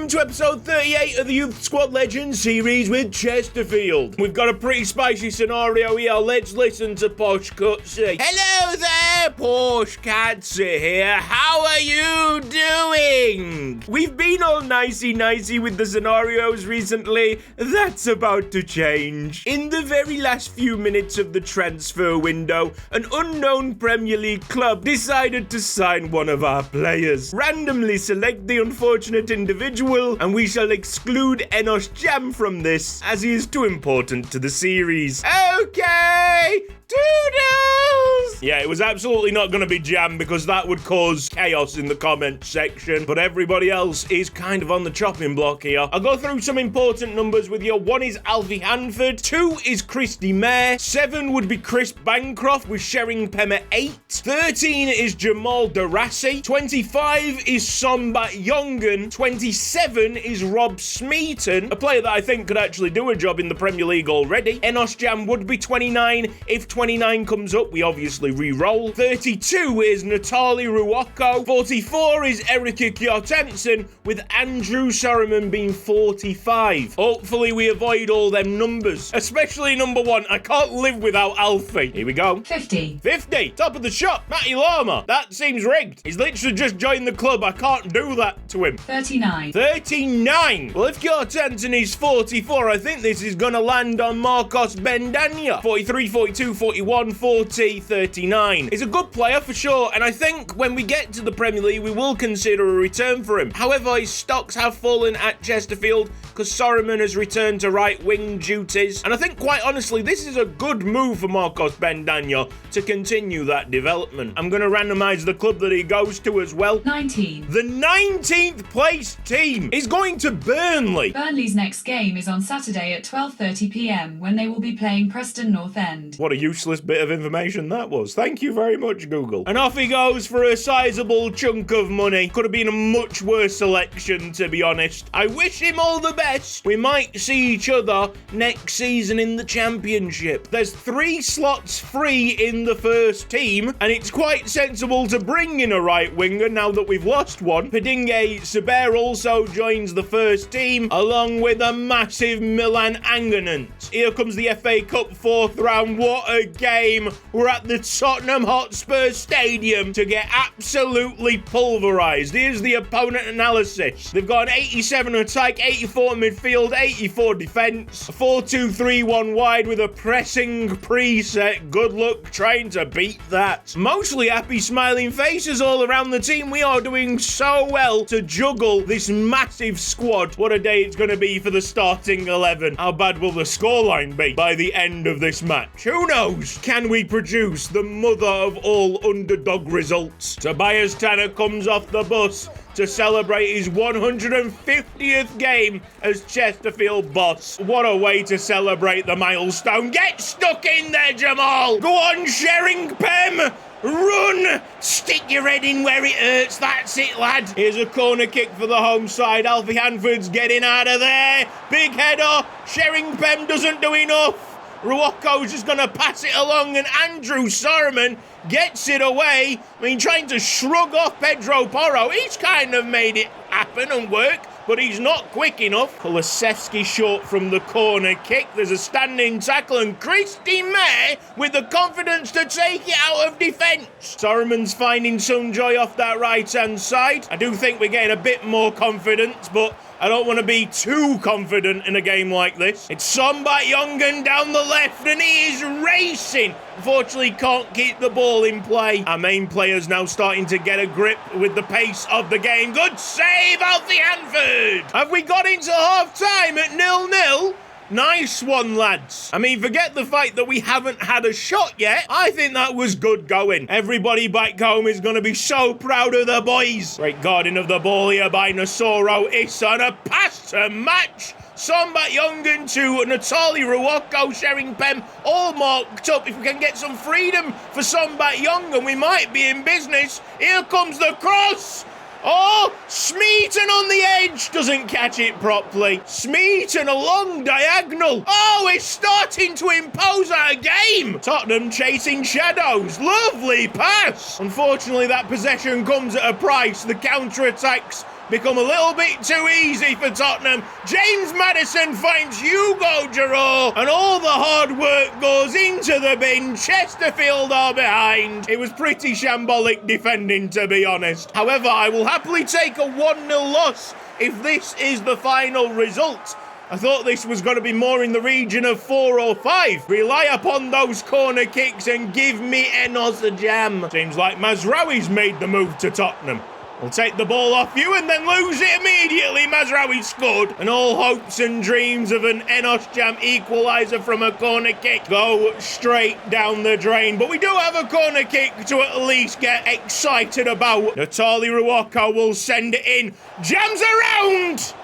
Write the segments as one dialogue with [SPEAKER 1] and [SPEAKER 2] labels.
[SPEAKER 1] welcome to episode 38 of the Youth Squad Legends series with Chesterfield. We've got a pretty spicy scenario here. Let's listen to Posh Cutsy. Hello there, Posh Cutsy here. How are you doing? We've been all nicey with the scenarios recently. That's about to change. In the very last few minutes of the transfer window, an unknown Premier League club decided to sign one of our players. Randomly select the unfortunate individual, and we shall exclude Enos Jam from this, as he is too important to the series. Okay, doodles! Yeah, it was absolutely not going to be Jam because that would cause chaos in the comments section, but everybody else is kind of on the chopping block here. I'll go through some important numbers with you. 1 is Alfie Hanford, 2 is Christy Mayer, 7 would be Chris Bancroft with Sheringham at 8, 13 is Jamal Darassi, 25 is Sombat Yongan, 27 is Rob Smeaton, a player that I think could actually do a job in the Premier League already. Enos Jam would be 29. If 29 comes up, we obviously re-roll. 32 is Natali Ruocco, 44 is Erika Kjartansson, with Andrew Sorriman being 45. Hopefully we avoid all them numbers, especially number 1. I can't live without Alfie. Here we go.
[SPEAKER 2] 50.
[SPEAKER 1] 50. Top of the shop. Matty Lama. That seems rigged. He's literally just joined the club. I can't do that to him.
[SPEAKER 2] 39.
[SPEAKER 1] 39. Well, if Kjartansson is 44, I think this is going to land on Marcos Bendania. 43, 42, 41, 40, 39. He's a good player for sure, and I think when we get to the Premier League, we will consider a return for him. However, his stocks have fallen at Chesterfield because Sorriman has returned to right wing duties, and I think quite honestly, this is a good move for Marcos Bendania to continue that development. I'm going to randomise the club that he goes to as well.
[SPEAKER 2] 19.
[SPEAKER 1] The 19th place team is going to Burnley.
[SPEAKER 2] Burnley's next game is on Saturday at 12:30 p.m. when they will be playing Preston North End.
[SPEAKER 1] What a useless bit of information that was. Thank you very much, Google. And off he goes for a sizable chunk of money. Could have been a much worse selection, to be honest. I wish him all the best. We might see each other next season in the Championship. There's 3 slots free in the first team, and it's quite sensible to bring in a right winger now that we've lost one. Pedinge Saber also joins the first team, along with a massive Milan Anganant. Here comes the FA Cup 4th round. What a game. We're at the Tottenham Hotspur Stadium to get absolutely pulverised. Here's the opponent analysis. They've got an 87 attack, 84 midfield, 84 defence, a 4-2-3-1 wide with a pressing preset. Good luck trying to beat that. Mostly happy smiling faces all around the team. We are doing so well to juggle this massive squad. What a day it's going to be for the starting 11. How bad will the scoreline be by the end of this match? Who knows? Can we produce the mother of all underdog results? Tobias Tanner comes off the bus to celebrate his 150th game as Chesterfield boss. What a way to celebrate the milestone. Get stuck in there, Jamal. Go on, Sheringham. Run! Stick your head in where it hurts. That's it, lad. Here's a corner kick for the home side. Alfie Hanford's getting out of there. Big header. Sheringham doesn't do enough. Ruocco's just going to pass it along, and Andrew Sorriman gets it away. I mean, trying to shrug off Pedro Porro. He's kind of made it happen and work, but he's not quick enough. Kulusevski short from the corner kick. There's a standing tackle, and Christy Mayer with the confidence to take it out of defence. Sorriman's finding some joy off that right-hand side. I do think we're getting a bit more confidence, but I don't want to be too confident in a game like this. It's Sombat Yongan down the left, and he is racing. Unfortunately, can't keep the ball in play. Our main player's now starting to get a grip with the pace of the game. Good save, Alfie Hanford. Have we got into half-time at 0-0? Nice one, lads. I mean, forget the fact that we haven't had a shot yet. I think that was good going. Everybody back home is going to be so proud of the boys. Great guarding of the ball here by Nasoro Issa, and a pass to match. Sombat Yongan to Natali Ruocco, Sheringham, all marked up. If we can get some freedom for Sombat Yongan, we might be in business. Here comes the cross. Oh, Smeaton on the edge. Doesn't catch it properly. Smeaton a long diagonal. Oh, it's starting to impose our game. Tottenham chasing shadows. Lovely pass. Unfortunately, that possession comes at a price. The counter-attacks become a little bit too easy for Tottenham. James Maddison finds Hugo Giroud, and all the hard work goes into the bin. Chesterfield are behind. It was pretty shambolic defending, to be honest. However, I will happily take a 1-0 loss if this is the final result. I thought this was going to be more in the region of 4 or 5. Rely upon those corner kicks and give me Enos a jam. Seems like Mazraoui's made the move to Tottenham. We'll take the ball off you and then lose it immediately. Mazraoui scored. And all hopes and dreams of an Enos jam equaliser from a corner kick go straight down the drain. But we do have a corner kick to at least get excited about. Natali Ruoko will send it in. Jams around!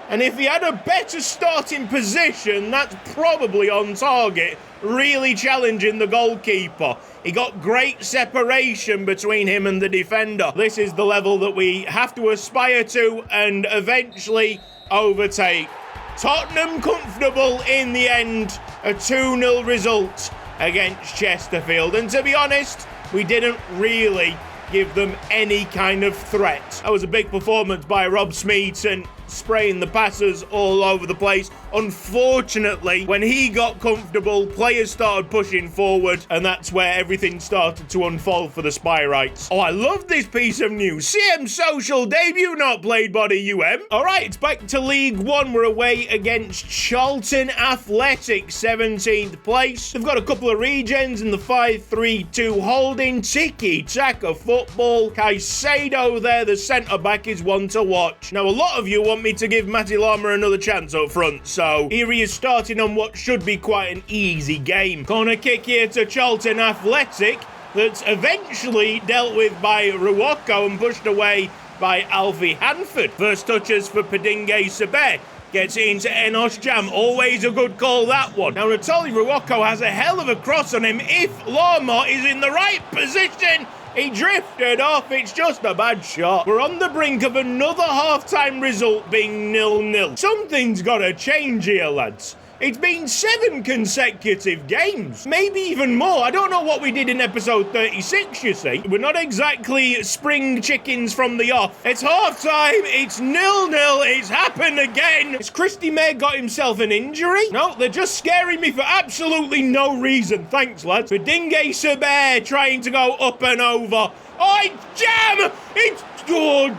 [SPEAKER 1] And if he had a better starting position, that's probably on target, really challenging the goalkeeper. He got great separation between him and the defender. This is the level that we have to aspire to and eventually overtake. Tottenham comfortable in the end, a 2-0 result against Chesterfield. And to be honest, we didn't really give them any kind of threat. That was a big performance by Rob Smeaton, spraying the passes all over the place. Unfortunately, when he got comfortable, players started pushing forward, and that's where everything started to unfold for the Spyrites. Oh, I love this piece of news. CM Social debut not played by the UM. All right, it's back to League One. We're away against Charlton Athletic, 17th place. They've got a couple of regens in the 5-3-2 holding. Tiki-taka football. Caicedo there, the centre-back, is one to watch. Now, a lot of you want me to give Matty Lama another chance up front, so here he is starting on what should be quite an easy game. Corner kick here to Charlton Athletic, that's eventually dealt with by Ruoko and pushed away by Alfie Hanford. First touches for Pedingue Sabé. Gets it into Enos Jam. Always a good call, that one. Now, Natali Ruoko has a hell of a cross on him if Lama is in the right position. He drifted off. It's just a bad shot. We're on the brink of another half-time result being 0-0. Something's got to change here, lads. It's been 7 consecutive games. Maybe even more. I don't know what we did in episode 36, you see. We're not exactly spring chickens from the off. It's half-time. It's 0-0. It's happened again. Has Christy May got himself an injury? No, they're just scaring me for absolutely no reason. Thanks, lads. Pedingue Sabé trying to go up and over. Oh, it's Jam! It's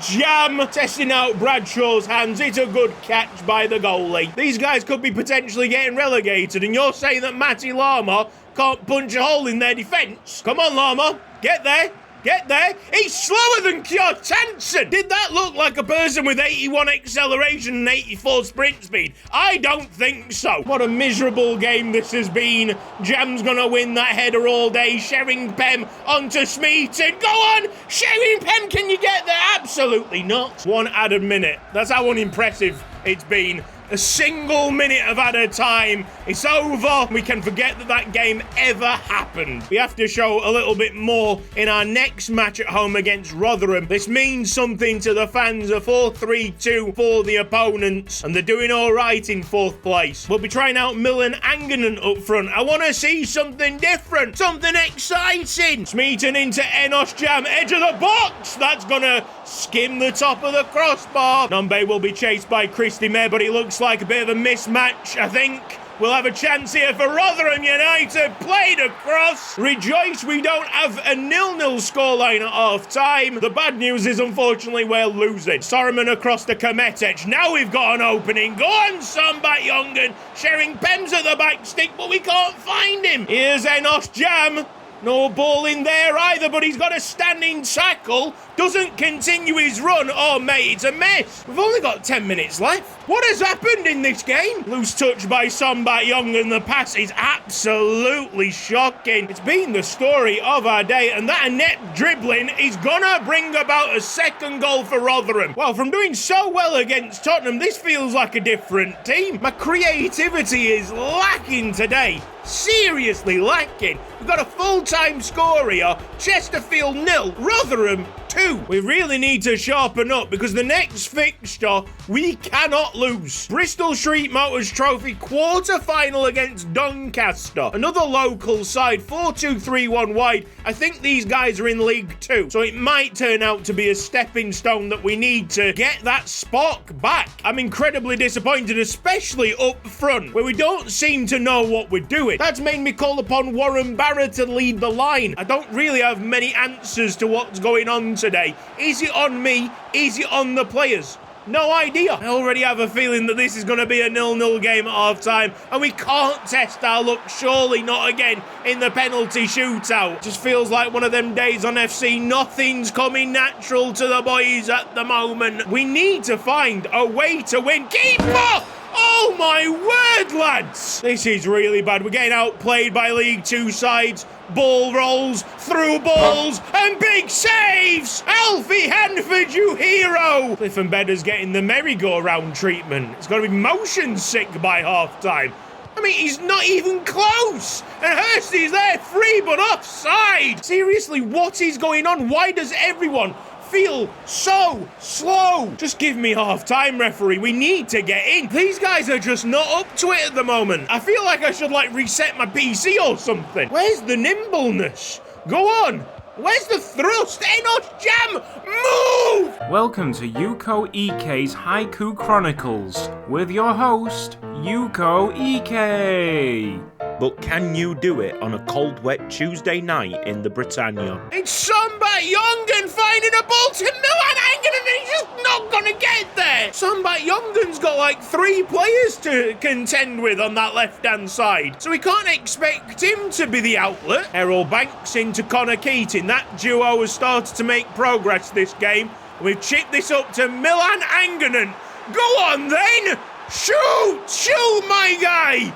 [SPEAKER 1] Jam! Testing out Bradshaw's hands. It's a good catch by the goalie. These guys could be potentially getting relegated, and you're saying that Matty Lama can't punch a hole in their defence? Come on, Lama. Get there. Get there. He's slower than Kjartansson. Did that look like a person with 81 acceleration and 84 sprint speed? I don't think so. What a miserable game this has been. Jam's gonna win that header all day. Sheringham onto Smeaton. Go on! Sheringham, can you get there? Absolutely not. One added minute. That's how unimpressive it's been. A single minute of added time. It's over. We can forget that that game ever happened. We have to show a little bit more in our next match at home against Rotherham. This means something to the fans. A 4-3-2 for the opponents, and they're doing all right in 4th place. We'll be trying out Milan Anganen up front. I want to see something different, something exciting. Smeaton into Enos Jam, edge of the box. That's gonna skim the top of the crossbar. Nombe will be chased by Christy May, but it looks like a bit of a mismatch, I think. We'll have a chance here for Rotherham United. Played across. Rejoice we don't have a 0-0 scoreline at half-time. The bad news is, unfortunately, we're losing. Soroman across to Kametic. Now we've got an opening. Go on, Sambat Yongan. Sheringham's at the back stick, but we can't find him. Here's Enos Jam. No ball in there either, but he's got a standing tackle. Doesn't continue his run. Oh, mate, it's a mess. We've only got 10 minutes left. What has happened in this game? Loose touch by Sambat Young, and the pass is absolutely shocking. It's been the story of our day, and that inept dribbling is gonna bring about a second goal for Rotherham. Well, from doing so well against Tottenham, this feels like a different team. My creativity is lacking today. seriously lacking. We've got a full-time score here. Chesterfield 0, Rotherham 2. We really need to sharpen up because the next fixture we cannot lose. Bristol Street Motors Trophy quarter-final against Doncaster. Another local side, 4-2-3-1 wide. I think these guys are in League 2, so it might turn out to be a stepping stone that we need to get that spark back. I'm incredibly disappointed, especially up front, where we don't seem to know what we're doing. That's made me call upon Warren Barrett to lead the line. I don't really have many answers to what's going on today. Is it on me? Is it on the players? No idea. I already have a feeling that this is going to be a 0-0 game at half-time, and we can't test our luck, surely not again, in the penalty shootout. Just feels like one of them days on FC. Nothing's coming natural to the boys at the moment. We need to find a way to win. Keeper! Oh my word, lads! This is really bad. We're getting outplayed by League 2 sides. Ball rolls, through balls, and big saves! Alfie Hanford, you hero! Cliff and Bedder's getting the merry-go-round treatment. It's got to be motion sick by half-time. I mean, he's not even close! And Hursty's there, free but offside! Seriously, what is going on? Why does everyone feel so slow? Just give me half-time, referee. We need to get in. These guys are just not up to it at the moment. I feel like I should, reset my PC or something. Where's the nimbleness? Go on. Where's the thrust? Enos Jam, move!
[SPEAKER 3] Welcome to Yuko Ike's Haiku Chronicles with your host, Yuko Ike.
[SPEAKER 1] But can you do it on a cold, wet Tuesday night in the Britannia? It's Sombat Youngun finding a ball to Milan Angen and he's just not gonna get there! Sombat Youngun's got 3 players to contend with on that left-hand side, so we can't expect him to be the outlet. Errol Banks into Connor Keating. That duo has started to make progress this game. We've chipped this up to Milan Anganen. Go on then! Shoot, my guy!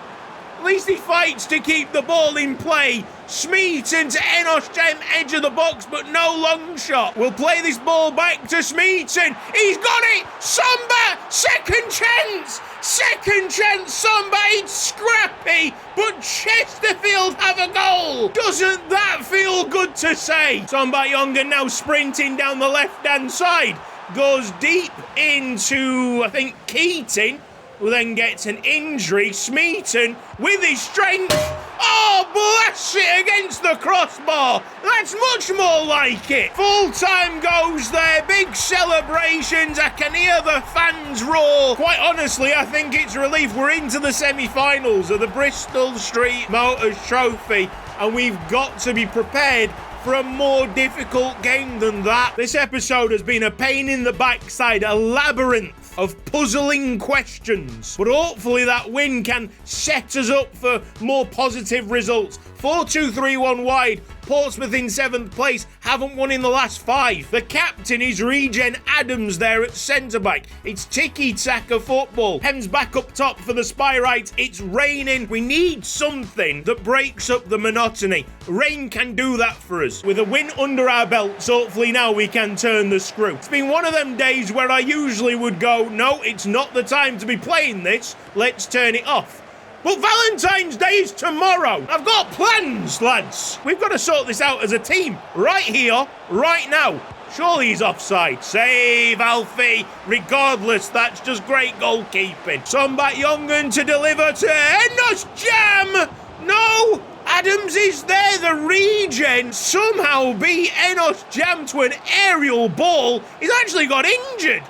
[SPEAKER 1] At least he fights to keep the ball in play. Smeaton to Enos Jam, edge of the box, but no long shot. We'll play this ball back to Smeaton. He's got it! Samba! Second chance! Samba! It's scrappy, but Chesterfield have a goal! Doesn't that feel good to say? Sombat Youngun now sprinting down the left-hand side. Goes deep into, I think, Keating, who then gets an injury. Smeaton with his strength. Oh, blast it against the crossbar. That's much more like it. Full time goes there. Big celebrations. I can hear the fans roar. Quite honestly, I think it's relief. We're into the semi-finals of the Bristol Street Motors Trophy, and we've got to be prepared for a more difficult game than that. This episode has been a pain in the backside, a labyrinth of puzzling questions, but hopefully that win can set us up for more positive results. 4-2-3-1 wide, Portsmouth in 7th place, haven't won in the last 5. The captain is Regen Adams there at centre-back. It's tiki-taka football. Hems back up top for the Spyrites. It's raining. We need something that breaks up the monotony. Rain can do that for us. With a win under our belts, hopefully now we can turn the screw. It's been one of them days where I usually would go, no, it's not the time to be playing this. Let's turn it off. But Valentine's Day is tomorrow. I've got plans, lads. We've got to sort this out as a team. Right here, right now. Surely he's offside. Save, Alfie. Regardless, that's just great goalkeeping. Sombat Youngun to deliver to Enos Jam. No, Adams is there. The regen somehow beat Enos Jam to an aerial ball. He's actually got injured.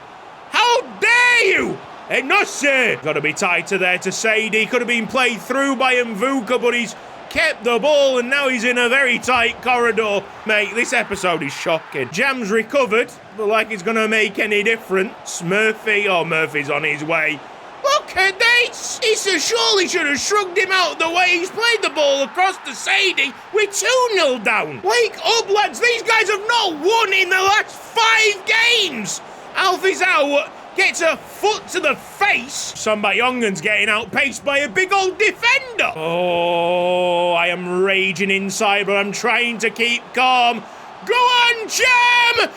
[SPEAKER 1] How dare you? Enos! Got to be tighter there to Sadie. Could have been played through by Mvuka, but he's kept the ball and now he's in a very tight corridor. Mate, this episode is shocking. Jam's recovered, but like it's going to make any difference. Murphy's on his way. Look at this! He surely should have shrugged him out the way he's played the ball across to Sadie. We're 2-0 down. Wake up, lads. These guys have not won in the last 5 games. Alfie's out. Gets a foot to the face. Sombat Youngun's getting outpaced by a big old defender. Oh, I am raging inside, but I'm trying to keep calm. Go on, Jam!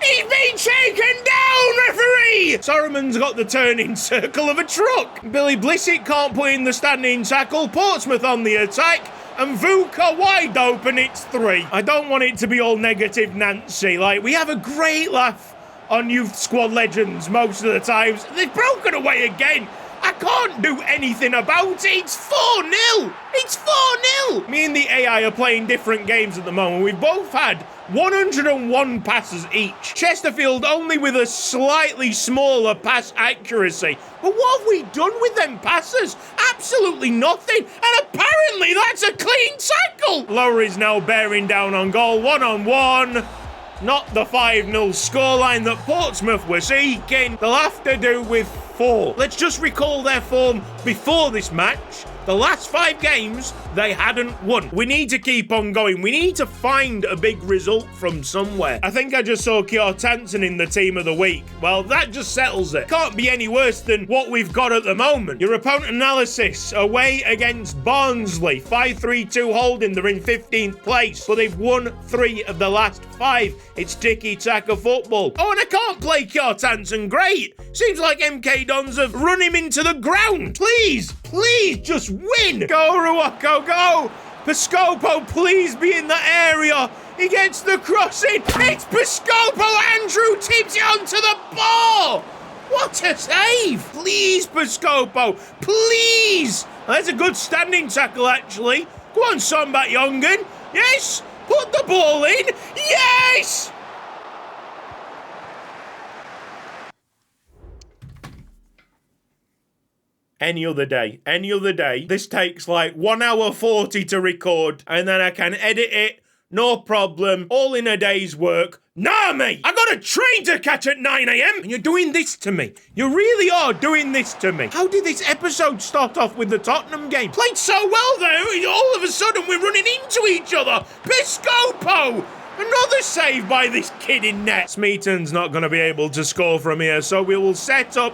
[SPEAKER 1] He's been taken down, referee! Soroman's got the turning circle of a truck. Billy Blissett can't put in the standing tackle. Portsmouth on the attack. And Vuka wide open, it's 3. I don't want it to be all negative Nancy. Like, we have a great laugh on youth squad legends most of the times. They've broken away again. I can't do anything about it. It's 4-0. It's 4-0. Me and the AI are playing different games at the moment. We've both had 101 passes each. Chesterfield only with a slightly smaller pass accuracy. But what have we done with them passes? Absolutely nothing. And apparently that's a clean tackle. Lowry's now bearing down on goal, 1-on-1. Not the 5-0 scoreline that Portsmouth were seeking. They'll have to do with 4. Let's just recall their form before this match. The last 5 games, they hadn't won. We need to keep on going. We need to find a big result from somewhere. I think I just saw Kjartansson in the team of the week. Well, that just settles it. Can't be any worse than what we've got at the moment. Your opponent analysis, away against Barnsley. 5-3-2 holding. They're in 15th place, but they've won 3 of the last 5. It's tiki-taka football. Oh, and I can't play Kjartansson great. Seems like MK Dons have run him into the ground. Please, just win. Go, Ruocco, go. Piscopo, please be in the area. He gets the crossing. It's Piscopo. Andrew tips it onto the bar. What a save. Please, Piscopo, please. That's a good standing tackle, actually. Go on, Sombat Youngen. Yes, put the ball in. Yes. Any other day. This takes like 1 hour 40 to record, and then I can edit it, no problem, all in a day's work. Nah, mate, I got a train to catch at 9 a.m, and you're doing this to me. You really are doing this to me. How did this episode start off with the Tottenham game? Played so well there, all of a sudden we're running into each other. Piscopo! Another save by this kid in net. Smeaton's not going to be able to score from here, so we will set up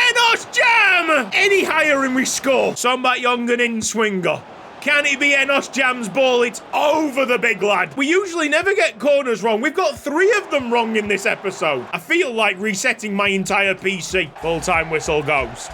[SPEAKER 1] Enos Jam! Any higher and we score. Sombat Youngen in swinger. Can it be Enos Jam's ball? It's over the big lad. We usually never get corners wrong. We've got 3 of them wrong in this episode. I feel like resetting my entire PC. Full-time whistle goes.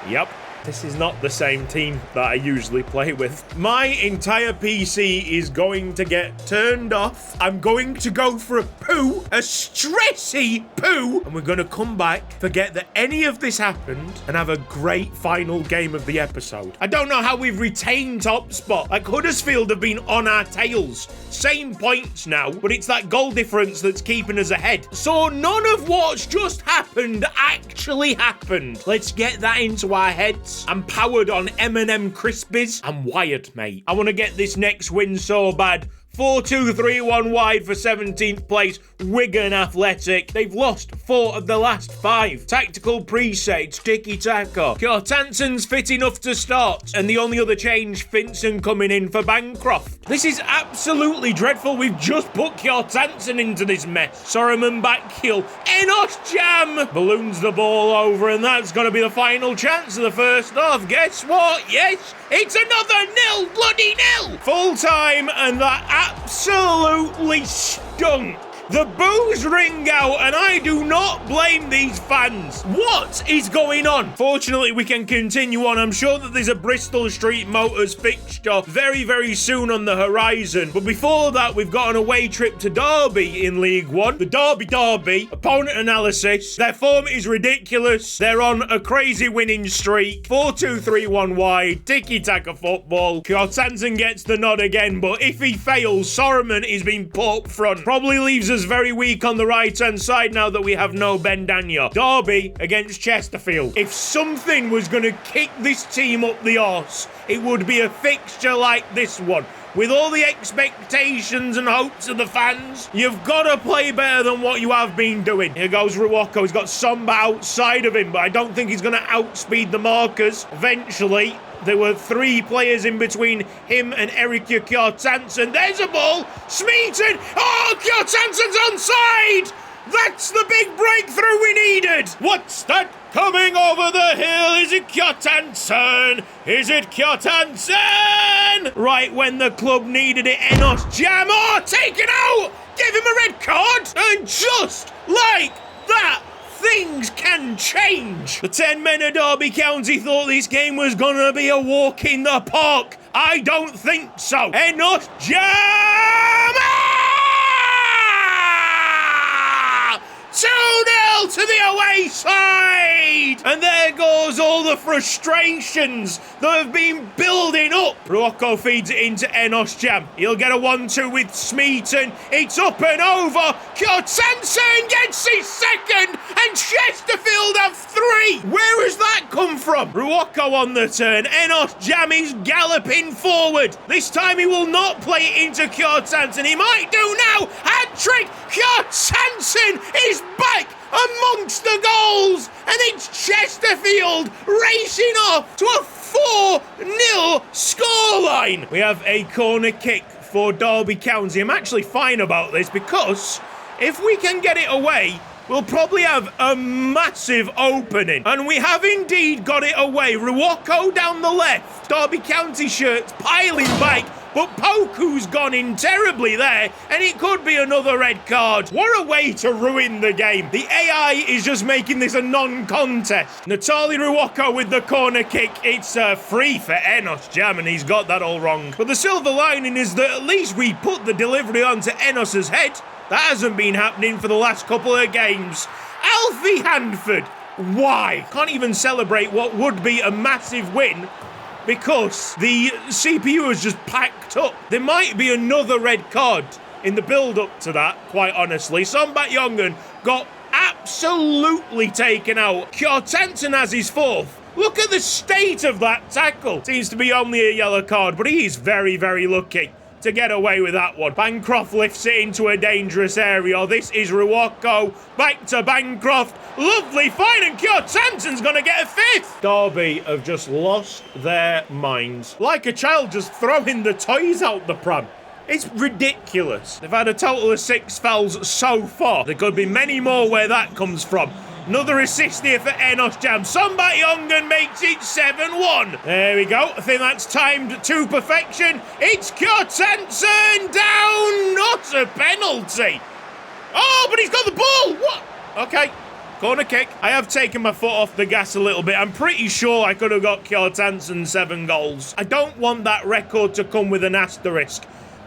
[SPEAKER 1] Yep. This is not the same team that I usually play with. My entire PC is going to get turned off. I'm going to go for a poo, a stressy poo, and we're going to come back, forget that any of this happened, and have a great final game of the episode. I don't know how we've retained top spot. Like, Huddersfield have been on our tails. Same points now, but it's that goal difference that's keeping us ahead. So none of what's just happened actually happened. Let's get that into our heads. I'm powered on M&M Crispies. I'm wired, mate. I want to get this next win so bad. 4-2-3-1 wide for 17th place, Wigan Athletic. They've lost 4 of the last 5. Tactical presets, tiki-taka. Kjartansson's fit enough to start, and the only other change, Finson coming in for Bancroft. This is absolutely dreadful. We've just put Kjartansson into this mess. Soroman back heel. Enos Jam balloons the ball over, and that's going to be the final chance of the first half. Guess what? Yes, it's another bloody nil. Full time, and that absolutely stunk. The boos ring out, and I do not blame these fans. What is going on? Fortunately, we can continue on. I'm sure that there's a Bristol Street Motors fixture very, very soon on the horizon. But before that, we've got an away trip to Derby in League One. The Derby. Opponent analysis. Their form is ridiculous. They're on a crazy winning streak. 4-2-3-1 wide. Tiki-taka football. Kjartansson gets the nod again, but if he fails, Soroman is being put up front. Probably leaves us very weak on the right-hand side now that we have no Ben Danya. Derby against Chesterfield. If something was going to kick this team up the arse, it would be a fixture like this one. With all the expectations and hopes of the fans, you've got to play better than what you have been doing. Here goes Ruocco. He's got Samba outside of him, but I don't think he's going to outspeed the markers. Eventually, there were 3 players in between him and Eric Kjartansson. There's a ball. Smeaton. Oh, Kjartansson's onside. That's the big breakthrough we needed. What's that coming over the hill? Is it Kjartansson? Is it Kjartansson? Right when the club needed it, Enos Jam. Oh, taken out give him a red card, and just like that, things can change. The 10 men of Derby County thought this game was gonna be a walk in the park. I don't think so. Enos Jam! 2-0 to the away side! And there goes all the frustrations that have been building up. Ruocco feeds it into Enos Jam. He'll get a 1-2 with Smeaton. It's up and over. Kjartansson gets his second, and Chesterfield have 3. Where has that come from? Ruocco on the turn. Enos Jam is galloping forward. This time he will not play it into Kjartansson. He might do now. Hat-trick. Kjartansson is back amongst the goals, and it's Chesterfield racing off to a 4-0 scoreline. We have a corner kick for Derby County. I'm actually fine about this because if we can get it away, we'll probably have a massive opening. And we have indeed got it away. Ruocco down the left. Derby County shirts piling back. But Poku's gone in terribly there, and it could be another red card. What a way to ruin the game. The AI is just making this a non-contest. Natali Ruocco with the corner kick. It's free for Enos Jam, and he's got that all wrong. But the silver lining is that at least we put the delivery onto Enos's head. That hasn't been happening for the last couple of games. Alfie Handford. Why? Can't even celebrate what would be a massive win, because the CPU is just packed up. There might be another red card in the build-up to that, quite honestly. Sombat Jongen got absolutely taken out. Kjartansson has his 4th. Look at the state of that tackle. Seems to be only a yellow card, but he is very, very lucky to get away with that one. Bancroft lifts it into a dangerous area. This is Ruocco. Back to Bancroft. Lovely find, and Kjartansson's going to get a 5th. Derby have just lost their minds. Like a child just throwing the toys out the pram. It's ridiculous. They've had a total of 6 fouls so far. There could be many more where that comes from. Another assist here for Enos Jam. Sombat Jongen makes it 7-1. There we go. I think that's timed to perfection. It's Kjartansson down. Not a penalty. Oh, but he's got the ball. What? Okay. Corner kick. I have taken my foot off the gas a little bit. I'm pretty sure I could have got Kjartansson 7 goals. I don't want that record to come with an asterisk.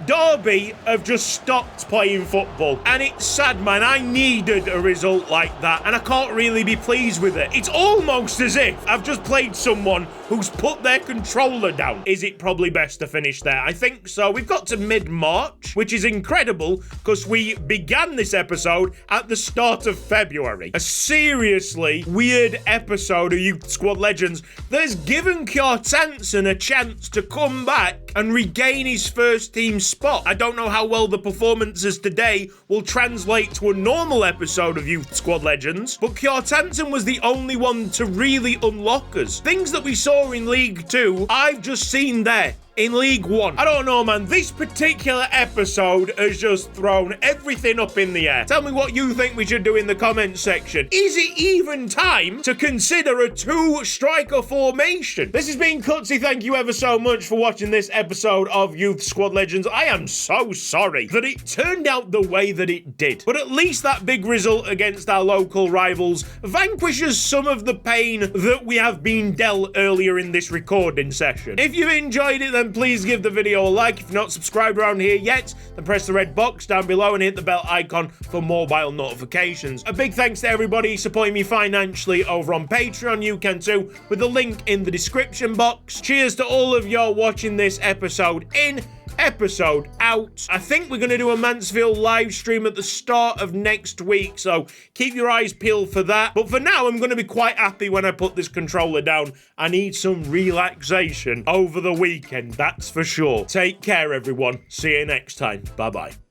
[SPEAKER 1] Derby have just stopped playing football, and it's sad, man. I needed a result like that, and I can't really be pleased with it. It's almost as if I've just played someone who's put their controller down. Is it probably best to finish there? I think so. We've got to mid-March, which is incredible because we began this episode at the start of February. A seriously weird episode of Youth Squad Legends that has given Kjartansson a chance to come back and regain his first team spot. I don't know how well the performances today will translate to a normal episode of Youth Squad Legends, but Kjartansson was the only one to really unlock us. Things that we saw in League 2, I've just seen there in League 1. I don't know, man. This particular episode has just thrown everything up in the air. Tell me what you think we should do in the comments section. Is it even time to consider a 2-striker formation? This has been Cutsy. Thank you ever so much for watching this episode of Youth Squad Legends. I am so sorry that it turned out the way that it did. But at least that big result against our local rivals vanquishes some of the pain that we have been dealt earlier in this recording session. If you enjoyed it, then please give the video a like. If you're not subscribed around here yet, then press the red box down below and hit the bell icon for mobile notifications. A big thanks to everybody supporting me financially over on Patreon. You can too, with the link in the description box. Cheers to all of y'all watching this episode in, episode out. I think we're going to do a Mansfield live stream at the start of next week, so keep your eyes peeled for that. But for now, I'm going to be quite happy when I put this controller down. I need some relaxation over the weekend, that's for sure. Take care, everyone. See you next time. Bye-bye.